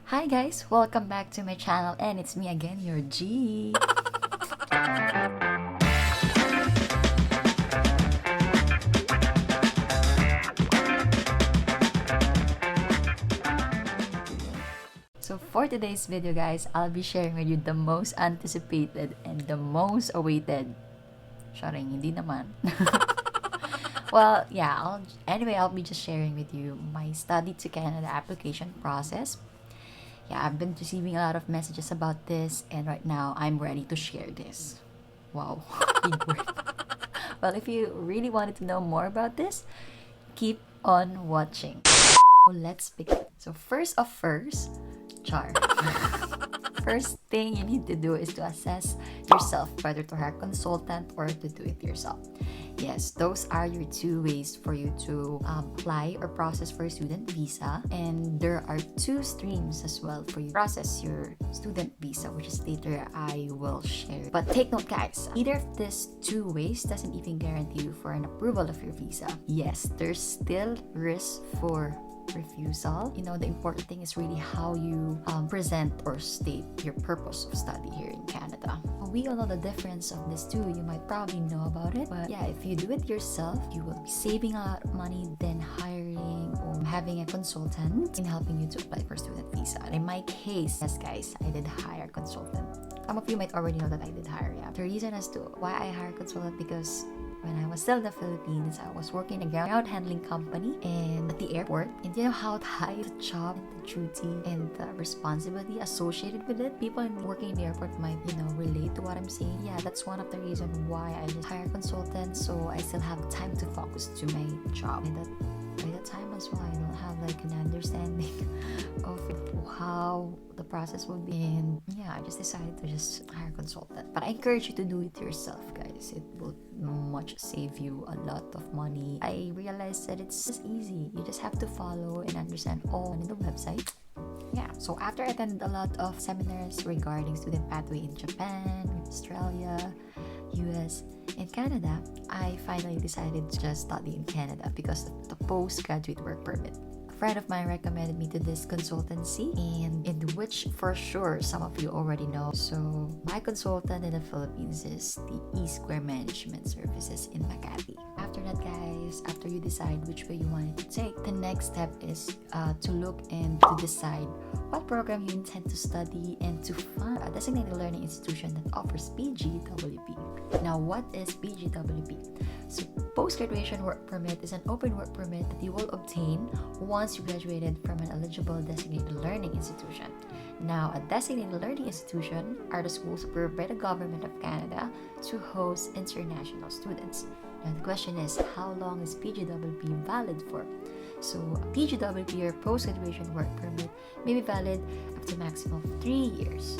Hi guys, welcome back to my channel and it's me again, your G. So for today's video guys, I'll be sharing with you the most anticipated and the most awaited. Sharing, hindi naman. Well, yeah, I'll be just sharing with you my study to Canada application process. Yeah, I've been receiving a lot of messages about this, and right now I'm ready to share this. Wow, big word. Well, if you really wanted to know more about this, keep on watching. So let's begin. So first, char. First thing you need to do is to assess yourself whether to hire a consultant or to do it yourself. Yes, those are your two ways for you to apply or process for a student visa, and there are two streams as well for you to process your student visa, which is later I will share. But take note guys, either of these two ways doesn't even guarantee you for an approval of your visa. Yes, there's still risk for refusal. You know, the important thing is really how you present or state your purpose of study here in Canada. We all know the difference of this too. You might probably know about it, but yeah, if you do it yourself, you will be saving a lot of money than hiring or having a consultant in helping you to apply for student visa. And in my case, yes guys, I did hire a consultant. Some of you might already know that I did hire, yeah. The reason as to why I hired a consultant, because when I was still in the Philippines, I was working in a ground handling company and at the airport. And you know how high the job, the duty, and the responsibility associated with it? People working in the airport might, relate to what I'm saying. Yeah, that's one of the reasons why I just hire consultants, so I still have time to focus to my job. And by that time as well, I don't have like an understanding of how the process would be. And yeah, I just decided to just hire a consultant. But I encourage you to do it yourself, guys. It will much save you a lot of money. I realized that it's just easy. You just have to follow and understand all in the website. Yeah, so after I attended a lot of seminars regarding student pathway in Japan, Australia, US, and Canada, I finally decided to just study in Canada because of the postgraduate work permit. A friend of mine recommended me to this consultancy, and in which for sure some of you already know. So my consultant in the Philippines is the E-Square Management Services in Makati. After that guys, after you decide which way you want it to take, the next step is to look and to decide what program you intend to study and to find a designated learning institution that offers PGWP. Now, what is PGWP? So, Post-Graduation Work Permit is an open work permit that you will obtain once you graduated from an eligible designated learning institution. Now, a designated learning institution are the schools approved by the Government of Canada to host international students. Now, the question is, how long is PGWP valid for? So, a PGWP or Post-Graduation Work Permit may be valid up to maximum of 3 years.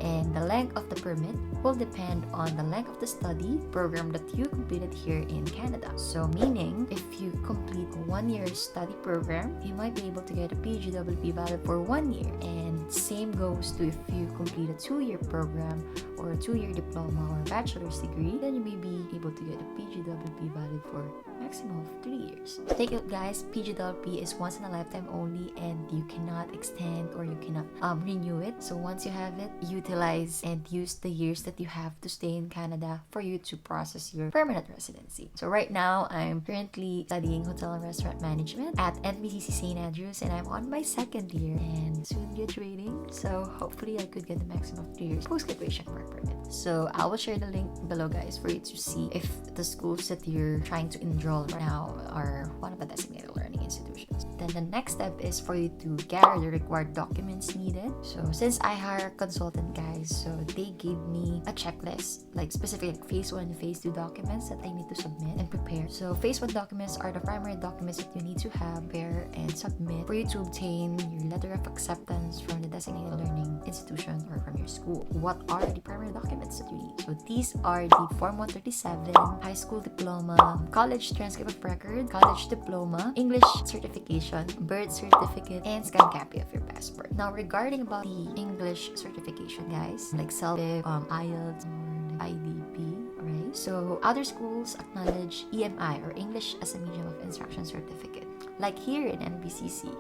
And the length of the permit will depend on the length of the study program that you completed here in Canada. So meaning, if you complete a 1-year study program, you might be able to get a PGWP valid for 1 year. And same goes to if you complete a 2-year program or a 2-year diploma or bachelor's degree, then you may be able to get a PGWP valid for maximum of 3 years. Take it guys, PGWP is once in a lifetime only and you cannot extend or you cannot renew it. So once you have it, utilize and use the years that you have to stay in Canada for you to process your permanent residency. So right now, I'm currently studying hotel and restaurant management at NBCC St. Andrews, and I'm on my 2nd year and soon graduating. So hopefully I could get the maximum of 3 years post-graduation work permit. So I will share the link below guys for you to see if the schools that you're trying to enroll right now are one of the designated learning institutions. Then the next step is for you to gather the required documents needed. So since I hire a consultant guys, so they gave me a checklist, like specific phase 1 and phase 2 documents that I need to submit and prepare. So phase 1 documents are the primary documents that you need to have, prepare, and submit for you to obtain your letter of acceptance from the designated learning institution or from your school. What are the primary documents that you need? So these are the Form 137, high school diploma, college transcript of record, college diploma, English certification, birth certificate, and scanned copy of your passport. Now, regarding about the English certification, guys, like CELTIP, IELTS, or IDP, right? So, other schools acknowledge EMI or English as a Medium of Instruction certificate. Like here in NBCC,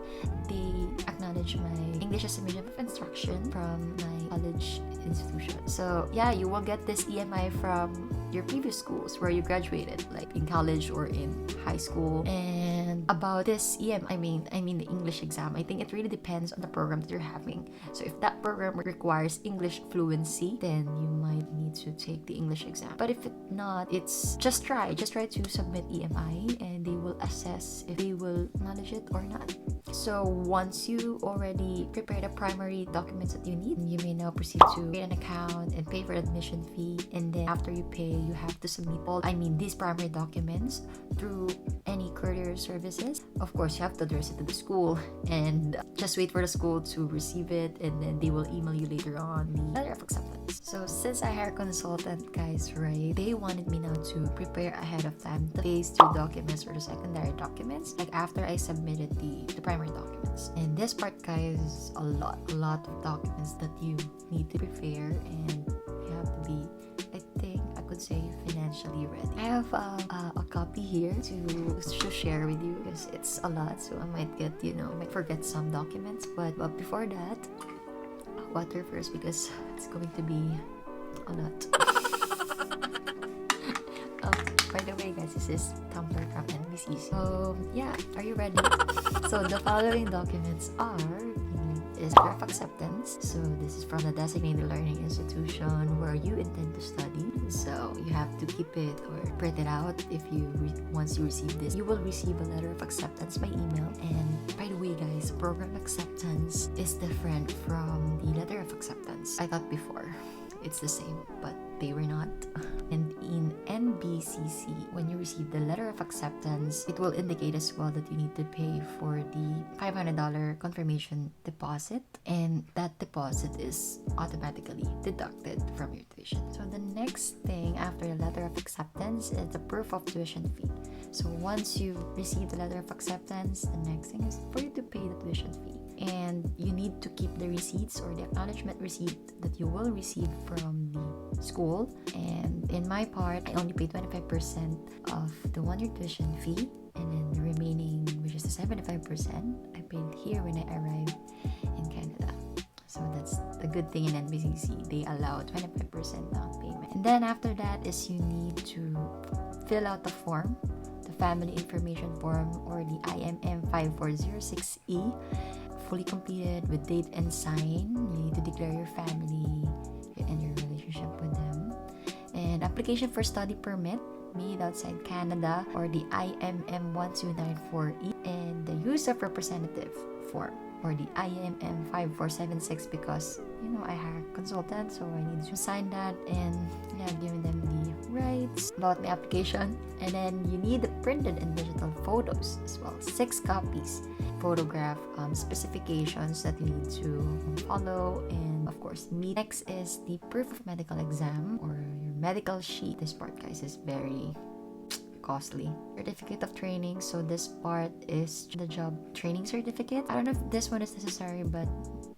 they acknowledge my English as a medium of instruction from my college institution. So yeah, you will get this EMI from your previous schools where you graduated, like in college or in high school. And about this I mean the English exam, I think it really depends on the program that you're having. So if that program requires English fluency, then you might need to take the English exam. But if it's not, it's just try to submit EMI, and they will assess if they will acknowledge it or not. So once you already prepare the primary documents that you need, you may now proceed to create an account and pay for admission fee. And then after you pay, you have to submit these primary documents through any courier services. Of course, you have to address it to the school and just wait for the school to receive it, and then they will email you later on the letter of acceptance. So since I hired a consultant, guys, right, they wanted me now to prepare ahead of time the phase 2 documents or the secondary documents, like after I submitted the primary documents. And this part, guys, is a lot of documents that you need to prepare, and you have to be, I think I could say, financially ready. I have a copy here to share with you because it's a lot, so I might forget some documents. But before that, water first because it's going to be a lot. By the way, guys, this is tumbler from NBC. So yeah, are you ready? So the following documents is letter of acceptance. So this is from the designated learning institution where you intend to study. So you have to keep it or print it out. Once you receive this, you will receive a letter of acceptance by email. And by the way, guys, program acceptance is different from the letter of acceptance. I thought before it's the same, but they were not. And in NBCC, when you receive the letter of acceptance, it will indicate as well that you need to pay for the $500 confirmation deposit, and that deposit is automatically deducted from your tuition. So the next thing after the letter of acceptance is the proof of tuition fee. So once you receive the letter of acceptance, the next thing is for you to pay the tuition fee. And you need to keep the receipts or the acknowledgement receipt that you will receive from the school. And in my part, I only paid 25% of the 1-year tuition fee, and then the remaining, which is the 75%, I paid here when I arrived in Canada. So that's the good thing in NBCC, they allow 25% down payment. And then after that is you need to fill out the form, the family information form, or the IMM 5406E, fully completed with date and sign. You need to declare your family and your relationship with them. And application for study permit made outside Canada, or the IMM 1294E, and the use of representative form, or the IMM 5476, because I hire a consultant, so I need to sign that and giving them the rights about my application. And then you need the printed and digital photos as well, 6 copies, photograph specifications that you need to follow and of course meet. Next is the proof of medical exam or your medical sheet. This part, guys, is very costly. Certificate of training. So this part is the job training certificate. I don't know if this one is necessary, but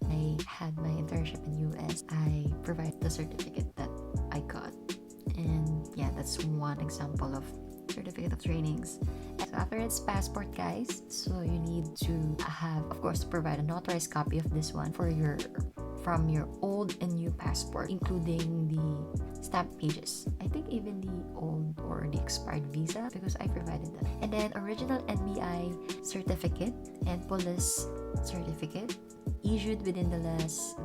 I had my internship in US. I provide the certificate that I got. And yeah, that's one example of certificate of trainings. So after it's passport, guys, so you need to have, of course, provide a notarized copy of this one from your old and new passport, including the stamp pages. I think even the old or the expired visa, because I provided that. And then original NBI certificate and police certificate issued within the last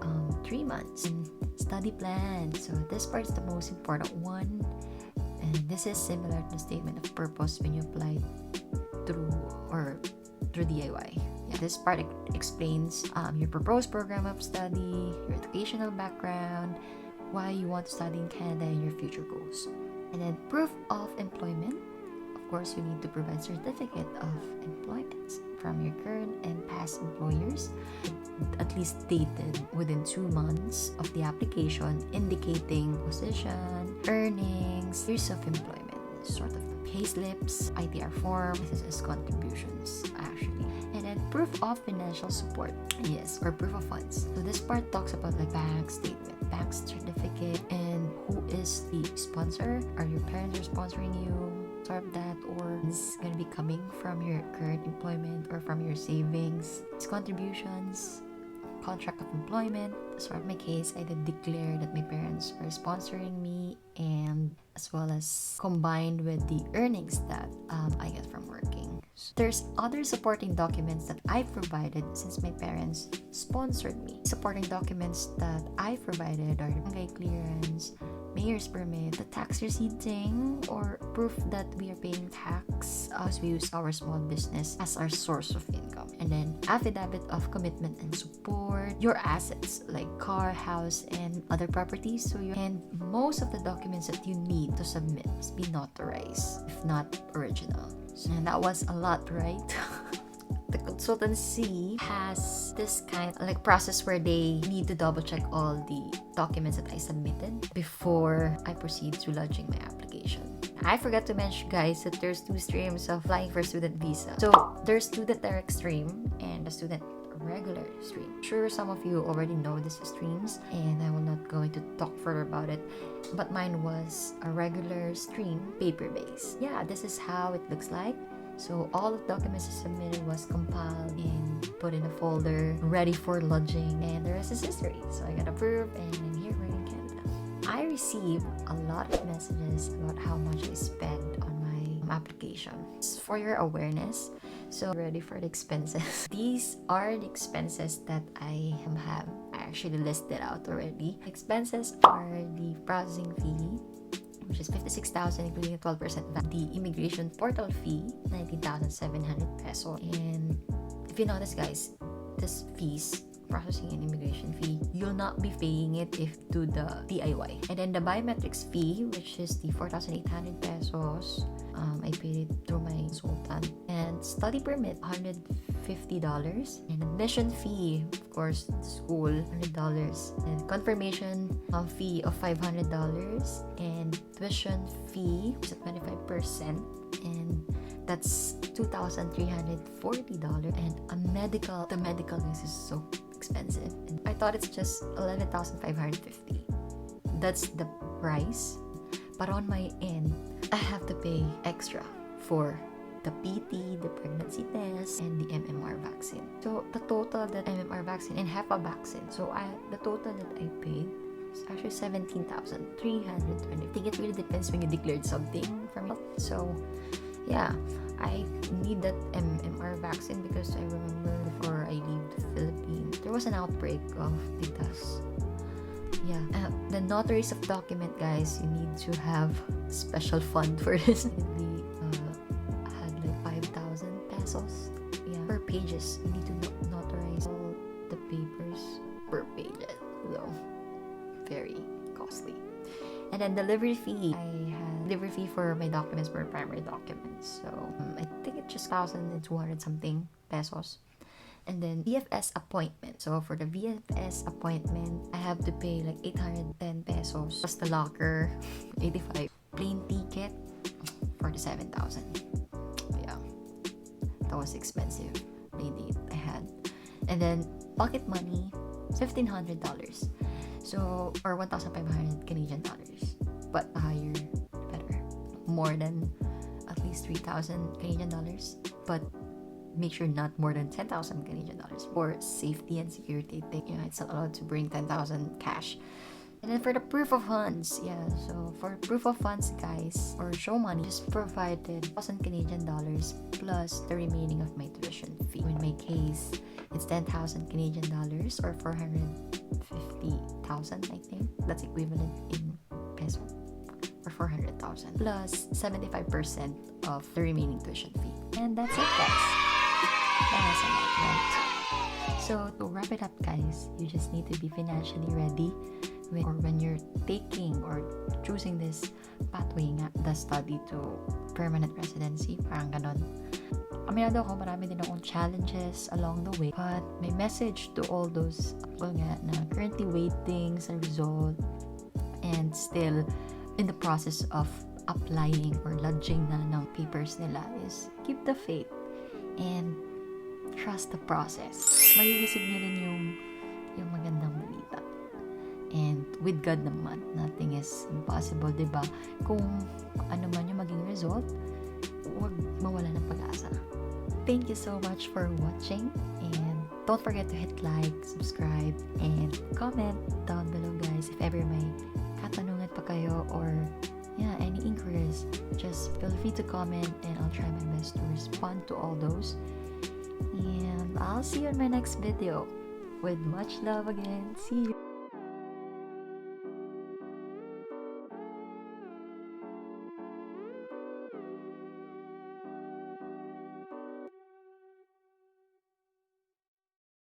3 months. And study plan. So this part is the most important one. And this is similar to the statement of purpose when you apply through DIY. Yeah, this part explains your proposed program of study, your educational background, why you want to study in Canada, and your future goals. And then proof of employment. Of course, you need to provide certificate of employment from your current and past employers, at least dated within 2 months of the application, indicating position, earnings, years of employment, sort of pay slips, ITR form, this is contributions actually. And then proof of financial support, yes, or proof of funds. So this part talks about like bank statement, bank certificate, and who is the sponsor. Are your parents are sponsoring you? sort of that, or it's gonna be coming from your current employment or from your savings, it's contributions, contract of employment. So in my case, I did declare that my parents are sponsoring me, and as well as combined with the earnings that I get from working. So there's other supporting documents that I provided since my parents sponsored me. Supporting documents that I provided are the barangay clearance, mayor's permit, the tax receipting, or proof that we are paying tax as we use our small business as our source of income. And then affidavit of commitment and support, your assets like car, house, and other properties. And most of the documents that you need to submit must be notarized, if not original. And that was a lot, right? The consultancy has this kind of like process where they need to double check all the documents that I submitted before I proceed to lodging my application. I forgot to mention, guys, that there's 2 streams of applying for student visa. So there's student direct stream and the student regular stream. Sure, some of you already know these streams, and I will not go into talk further about it, but mine was a regular stream, paper-based. Yeah, this is how it looks like. So all the documents I submitted was compiled and put in a folder, ready for lodging, and the rest is history. So I got approved, and I'm here right in Canada. I received a lot of messages about how much I spent on my application. For your awareness, so ready for the expenses. These are the expenses that I have. I actually listed out already. Expenses are the processing fee, which is 56,000 including a 12% VAT. The immigration portal fee, 19,700 peso. And if you notice, guys, this fees, processing and immigration fee, you'll not be paying it if do the DIY. And then the biometrics fee, which is the 4,800 pesos, I paid it through my consultant. And study permit, $150. And admission fee, of course, school, $100. And confirmation fee of $500. And tuition fee, which is 25%. And that's $2,340. And the medical is so expensive. And I thought it's just 11,550. That's the price. But on my end, I have to pay extra for the PT, the pregnancy test, and the MMR vaccine. So the total that MMR vaccine and HEPA vaccine, the total that I paid is actually 17,320. I think it really depends when you declared something from it. So yeah, I need that MMR vaccine because I remember before I leave the Philippines, there was an outbreak of Titas. Yeah, the notaries of document, guys, you need to have special fund for this. We had like 5,000 pesos. Yeah, per pages. You need to notarize all the papers per page. So very costly. And then delivery fee. I had delivery fee for my documents, for primary documents. So I think it's just 1,200 something pesos. And then VFS appointment. So for the VFS appointment, I have to pay like 810 pesos. Plus the locker, 85. Plane ticket, 47,000. Yeah, that was expensive. Plane ticket I had. And then pocket money, $1,500. So, or 1,500 Canadian dollars. But higher, better. More than at least 3,000 Canadian dollars. But make sure not more than 10,000 Canadian dollars for safety and security. It's not allowed to bring 10,000 cash. And then for the proof of funds, so for proof of funds, guys, or show money, just provided 1,000 Canadian dollars plus the remaining of my tuition fee. In my case, it's 10,000 Canadian dollars or 450,000, I think. That's equivalent in peso. Or 400,000 plus 75% of the remaining tuition fee. And that's it, guys. That's a lot, right? So to wrap it up, guys, you just need to be financially ready when you're taking or choosing this pathway nga, the study to permanent residency, parang ganon. Aminado ako, marami din akong challenges along the way, but my message to all those people nga na currently waiting sa result and still in the process of applying or lodging na ng papers nila is keep the faith and trust the process. Marireceive nyo rin yung magandang balita. And with God naman, nothing is impossible, diba? Kung ano man yung maging result, huwag mawala ng pag-asa. Thank you so much for watching, and don't forget to hit like, subscribe, and comment down below, guys. If ever may katanungan pa kayo or any inquiries, just feel free to comment and I'll try my best to respond to all those. And I'll see you in my next video. With much love again. See you.